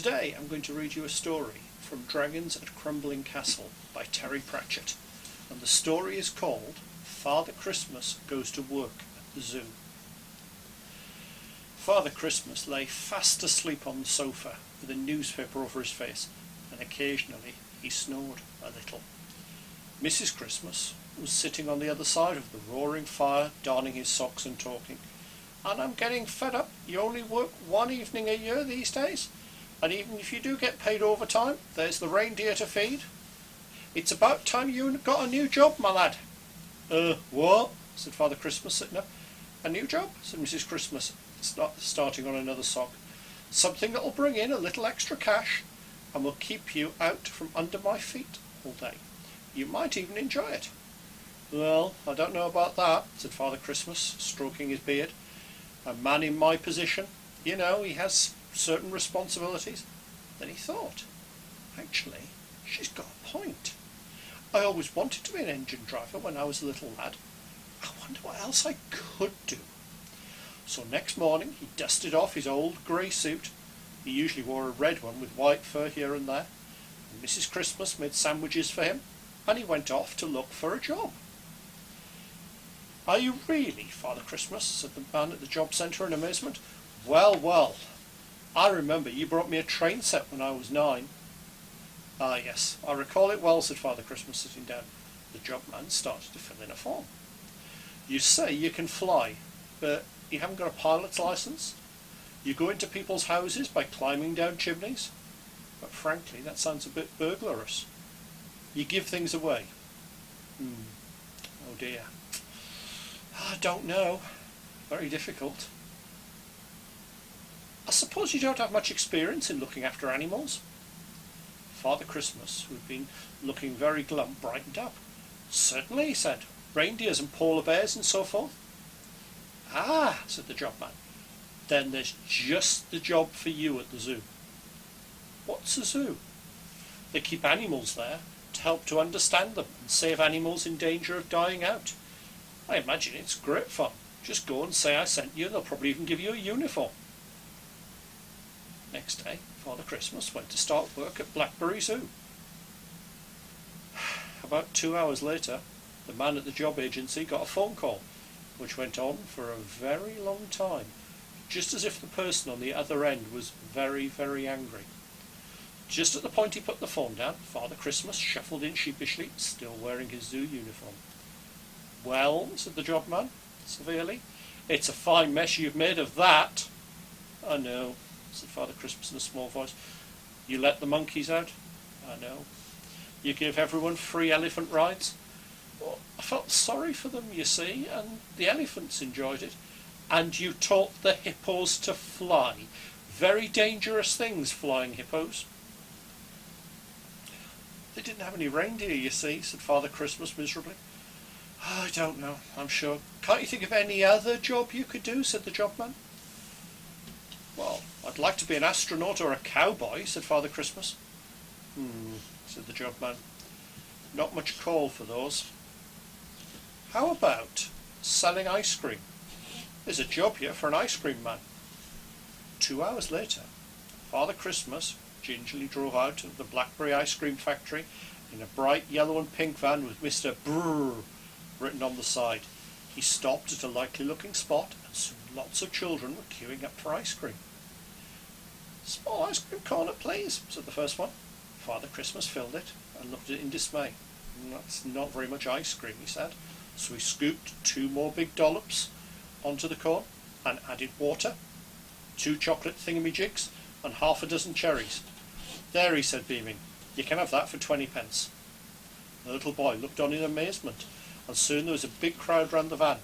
Today I'm going to read you a story from Dragons at Crumbling Castle by Terry Pratchett, and the story is called Father Christmas Goes to Work at the Zoo. Father Christmas lay fast asleep on the sofa with a newspaper over his face, and occasionally he snored a little. Mrs. Christmas was sitting on the other side of the roaring fire, darning his socks and talking. "And I'm getting fed up. You only work one evening a year these days, and even if you do get paid overtime, there's the reindeer to feed. It's about time you got a new job, my lad." What?" said Father Christmas, sitting up. "A new job?" said Mrs. Christmas, starting on another sock. "Something that'll bring in a little extra cash, and will keep you out from under my feet all day. You might even enjoy it." "Well, I don't know about that," said Father Christmas, stroking his beard. "A man in my position, you know, he has certain responsibilities." Then he thought, actually, she's got a point. I always wanted to be an engine driver when I was a little lad. I wonder what else I could do. So next morning he dusted off his old grey suit. He usually wore a red one with white fur here and there. And Mrs. Christmas made sandwiches for him, and he went off to look for a job. "Are you really, Father Christmas?" said the man at the job centre in amazement. Well, well, I remember you brought me a train set when I was 9. "Ah, yes, I recall it well," said Father Christmas, sitting down. The job man started to fill in a form. "You say you can fly, but you haven't got a pilot's licence? You go into people's houses by climbing down chimneys? But frankly, that sounds a bit burglarious. You give things away." Oh dear. "I don't know. Very difficult." "I suppose you don't have much experience in looking after animals?" Father Christmas, who had been looking very glum, brightened up. "Certainly," he said. "Reindeers and polar bears and so forth." "Ah," said the job man. "Then there's just the job for you at the zoo." "What's a zoo?" "They keep animals there to help to understand them and save animals in danger of dying out. I imagine it's great fun. Just go and say I sent you, and they'll probably even give you a uniform." Next day, Father Christmas went to start work at Blackberry Zoo. About 2 hours later, the man at the job agency got a phone call, which went on for a very long time, just as if the person on the other end was very, very angry. Just at the point he put the phone down, Father Christmas shuffled in sheepishly, still wearing his zoo uniform. "Well," said the job man, severely, "it's a fine mess you've made of that." "I know," said Father Christmas in a small voice. "You let the monkeys out?" "I know." "You give everyone free elephant rides?" "Well, I felt sorry for them, you see, and the elephants enjoyed it." "And you taught the hippos to fly? Very dangerous things, flying hippos." "They didn't have any reindeer, you see," said Father Christmas miserably. "I don't know, I'm sure. Can't you think of any other job you could do?" said the jobman. "Well, I'd like to be an astronaut or a cowboy," said Father Christmas. Said the jobman. "Not much call for those. How about selling ice cream? There's a job here for an ice cream man." 2 hours later, Father Christmas gingerly drove out of the Blackberry ice cream factory in a bright yellow and pink van with Mr. Brrr written on the side. He stopped at a likely-looking spot, and soon lots of children were queuing up for ice cream. "Small ice cream corner, please," said the first one. Father Christmas filled it and looked at it in dismay. "That's not very much ice cream," he said. So he scooped 2 more big dollops onto the cone and added water, 2 chocolate thingamajigs, and half a dozen cherries. "There," he said, beaming. "You can have that for 20 pence. The little boy looked on in amazement, and soon there was a big crowd round the van.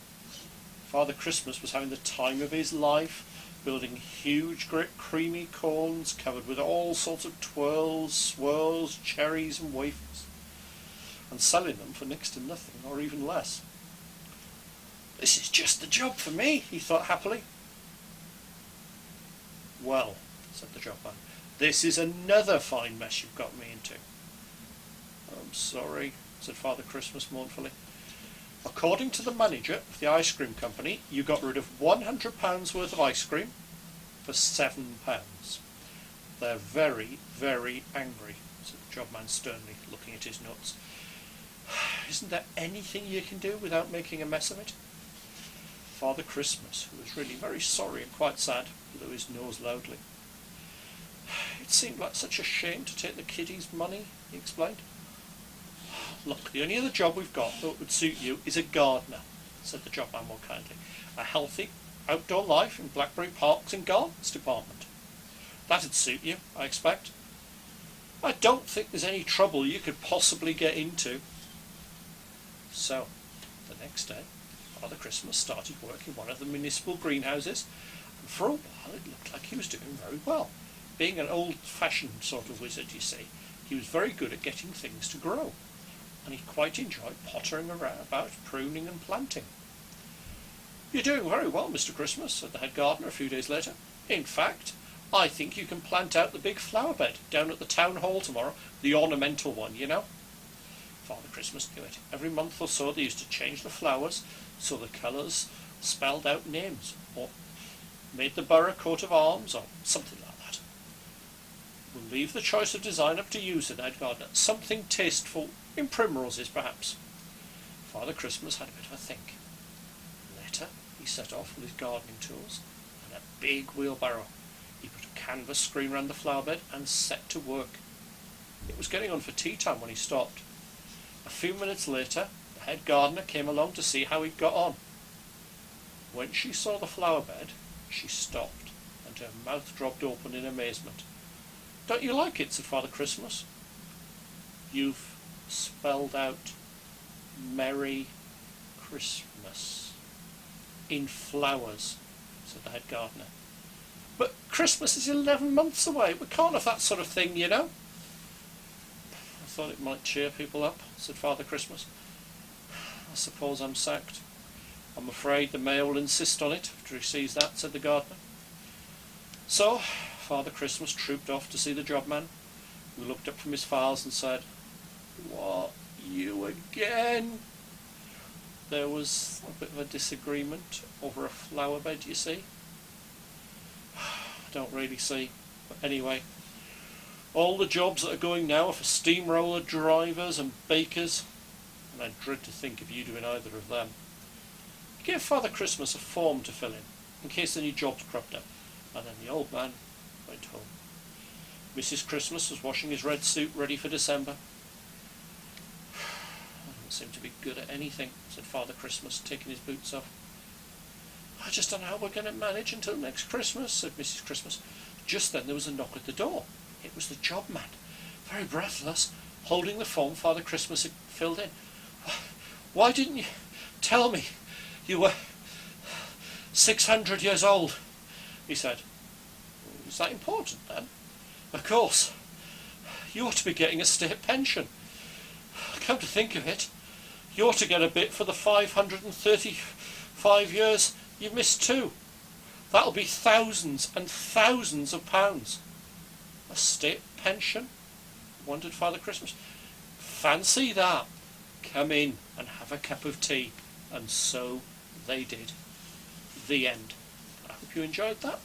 Father Christmas was having the time of his life, building huge, great, creamy cones covered with all sorts of twirls, swirls, cherries and wafers, and selling them for next to nothing, or even less. "This is just the job for me," he thought happily. "Well," said the jobman, "this is another fine mess you've got me into." "I'm sorry," said Father Christmas mournfully. "According to the manager of the ice cream company, you got rid of £100 worth of ice cream for £7. They're very, very angry, said the jobman sternly, looking at his notes. Isn't there anything you can do without making a mess of it? Father Christmas, who was really very sorry and quite sad, blew his nose loudly. It seemed like such a shame to take the kiddies' money, he explained. Look, the only other job we've got that would suit you is a gardener, said the jobman more kindly. A healthy outdoor life in Blackberry Parks and Gardens department. That'd suit you, I expect. I don't think there's any trouble you could possibly get into. So, the next day, Father Christmas started work in one of the municipal greenhouses, and for a while it looked like he was doing very well. Being an old-fashioned sort of wizard, you see, he was very good at getting things to grow, and he quite enjoyed pottering around about pruning and planting. You're doing very well, Mr. Christmas, said the head gardener a few days later. In fact, I think you can plant out the big flower bed down at the town hall tomorrow, the ornamental one, you know. Father Christmas knew it. Every month or so they used to change the flowers so the colours spelled out names, or made the borough coat of arms, or something like that. We'll leave the choice of design up to you, said the head gardener. Something tasteful, in primroses perhaps. Father Christmas had a bit of a think. Later he set off with his gardening tools and a big wheelbarrow. He put a canvas screen round the flower bed and set to work. It was getting on for tea time when he stopped. A few minutes later, the head gardener came along to see how he'd got on. When she saw the flower bed, she stopped, and her mouth dropped open in amazement. Don't you like it, said Father Christmas. You've spelled out Merry Christmas in flowers, said the head gardener. But Christmas is 11 months away. We can't have that sort of thing, you know. I thought it might cheer people up, said Father Christmas. I suppose I'm sacked. I'm afraid the mayor will insist on it after he sees that, said the gardener. So Father Christmas trooped off to see the jobman, who looked up from his files and said, What, you again? There was a bit of a disagreement over a flower bed, you see. I don't really see, but anyway, all the jobs that are going now are for steamroller drivers and bakers, and I dread to think of you doing either of them. He gave Father Christmas a form to fill in case any jobs cropped up, and then the old man went home. Mrs. Christmas was washing his red suit ready for December. I don't seem to be good at anything, said Father Christmas, taking his boots off. I just don't know how we're going to manage until next Christmas, said Mrs. Christmas. Just then there was a knock at the door. It was the jobman, very breathless, holding the form Father Christmas had filled in. Why didn't you tell me you were 600 years old? He said. Is that important then? Of course. You ought to be getting a state pension. Come to think of it, you ought to get a bit for the 535 years you've missed too. That'll be thousands and thousands of pounds. A state pension? Wondered Father Christmas. Fancy that. Come in and have a cup of tea. And so they did. The end. I hope you enjoyed that.